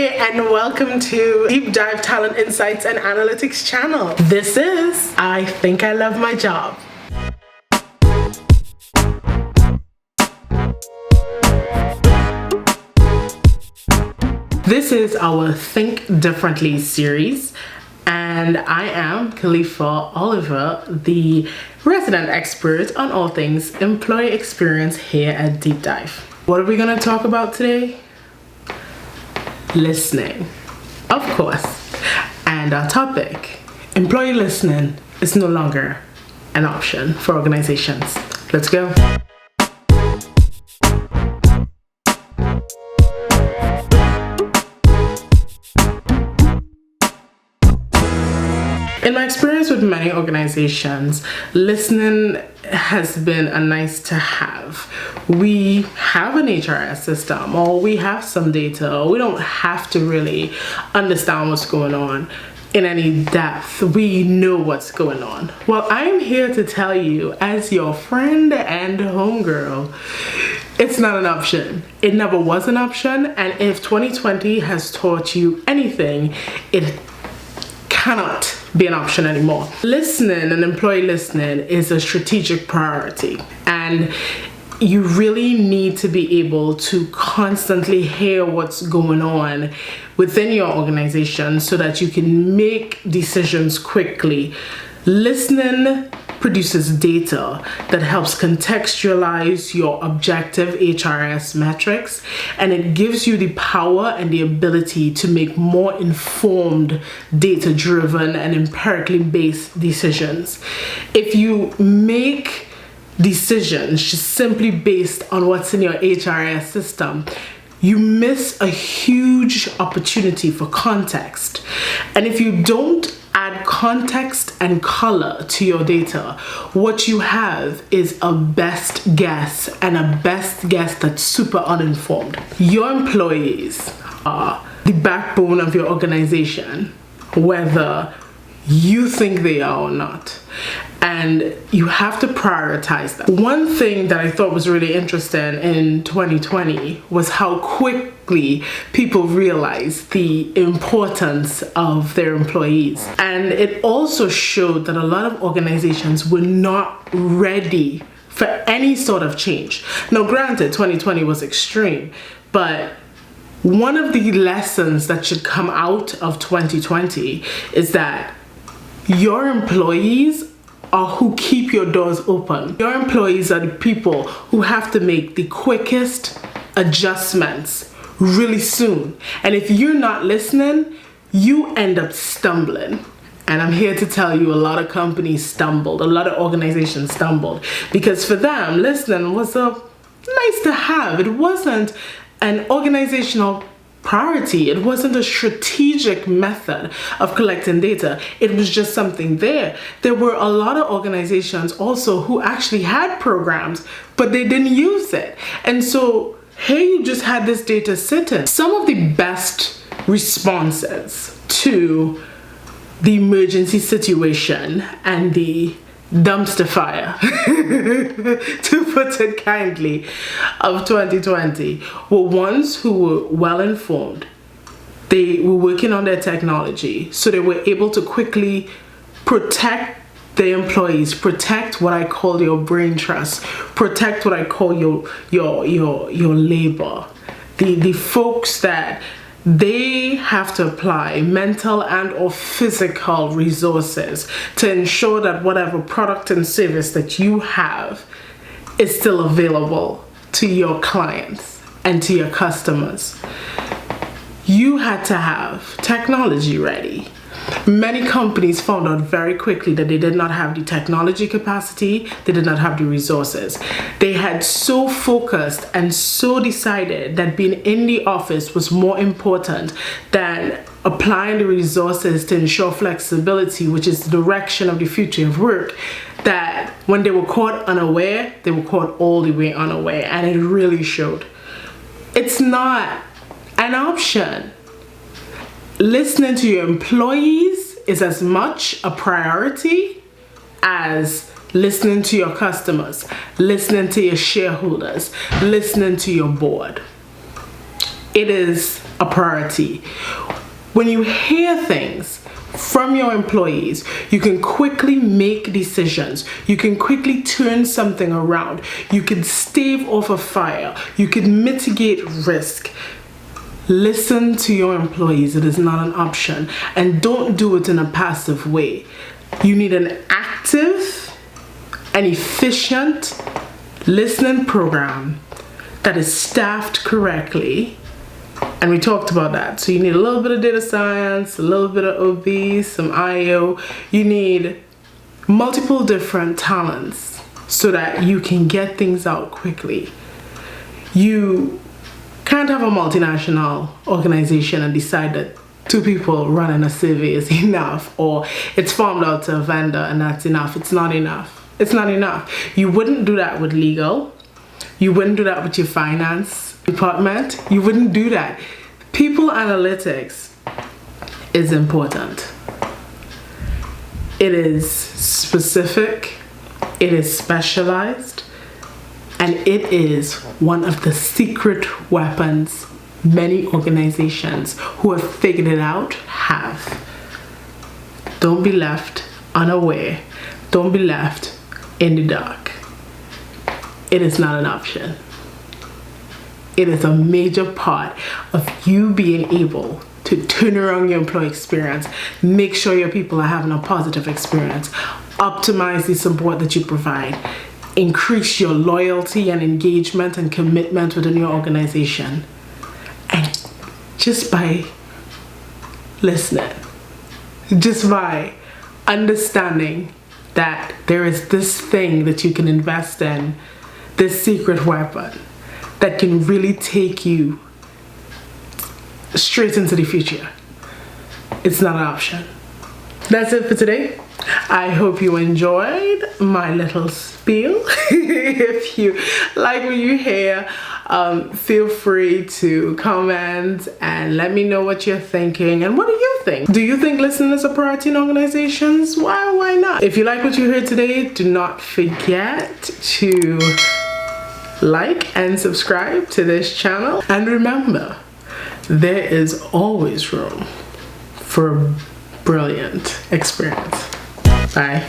And welcome to Deep Dive Talent Insights and Analytics channel. This is I Think I Love My Job. This is our Think Differently series, and I am Khalifa Oliver, the resident expert on all things employee experience here at Deep Dive. What are we going to talk about today? Listening, of course. And our topic, employee listening is no longer an option for organizations. Let's go. In my experience with many organizations, listening has been a nice to have. We have an HRS system, or we have some data, or we don't have to really understand what's going on in any depth. We know what's going on. Well, I'm here to tell you, as your friend and homegirl, it's not an option. It never was an option, and if 2020 has taught you anything, it cannot be an option anymore. Listening and employee listening is a strategic priority, and you really need to be able to constantly hear what's going on within your organization so that you can make decisions quickly. Listening produces data that helps contextualize your objective HRS metrics, and it gives you the power and the ability to make more informed, data-driven, and empirically based decisions. If you make decisions just simply based on what's in your HRS system, you miss a huge opportunity for context. And if you don't add context and color to your data, what you have is a best guess, and a best guess that's super uninformed. Your employees are the backbone of your organization, whether you think they are or not, and you have to prioritize them. One thing that I thought was really interesting in 2020 was how quickly people realized the importance of their employees, and it also showed that a lot of organizations were not ready for any sort of change. Now granted, 2020 was extreme, but one of the lessons that should come out of 2020 is that your employees are who keep your doors open. Your employees are the people who have to make the quickest adjustments really soon. And if you're not listening, you end up stumbling. And I'm here to tell you, a lot of companies stumbled, a lot of organizations stumbled, because for them, listening was a nice to have. It wasn't an organizational priority. It wasn't a strategic method of collecting data. It was just something there. There were a lot of organizations also who actually had programs, but they didn't use it. And so here you just had this data sitting. Some of the best responses to the emergency situation and the dumpster fire, to put it kindly, of 2020 were ones who were well informed. They were working on their technology, so they were able to quickly protect their employees, protect what I call your brain trust, protect what I call your labor, the folks that they have to apply mental and or physical resources to ensure that whatever product and service that you have is still available to your clients and to your customers. You had to have technology ready. Many companies found out very quickly that they did not have the technology capacity, they did not have the resources. They had so focused and so decided that being in the office was more important than applying the resources to ensure flexibility, which is the direction of the future of work, that when they were caught unaware, they were caught all the way unaware, and it really showed. It's not an option. Listening to your employees is as much a priority as listening to your customers, listening to your shareholders, listening to your board. it is a priority. When you hear things from your employees, you can quickly make decisions. You can quickly turn something around. You can stave off a fire. You can mitigate risk. Listen to your employees. It is not an option. And don't do it in a passive way. You need an active and efficient listening program that is staffed correctly. And we talked about that. So you need a little bit of data science, a little bit of OB, some IO. You need multiple different talents so that you can get things out quickly. You can't have a multinational organization and decide that 2 people running a survey is enough, or it's farmed out to a vendor and that's enough. It's not enough. It's not enough. You wouldn't do that with legal. You wouldn't do that with your finance department. You wouldn't do that. People analytics is important. It is specific, it is specialized, and it is one of the secret weapons many organizations who have figured it out have. Don't be left unaware. Don't be left in the dark. It is not an option. It is a major part of you being able to turn around your employee experience, make sure your people are having a positive experience, optimize the support that you provide, increase your loyalty and engagement and commitment within your organization. And just by listening, just by understanding that there is this thing that you can invest in, this secret weapon that can really take you straight into the future, it's not an option. That's it for today. I hope you enjoyed my little spiel. If you like what you hear, feel free to comment and let me know what you're thinking. And what do you think? Do you think listening is a priority in organizations? Why not? If you like what you heard today, do not forget to like and subscribe to this channel. And remember, there is always room for a brilliant experience. Bye.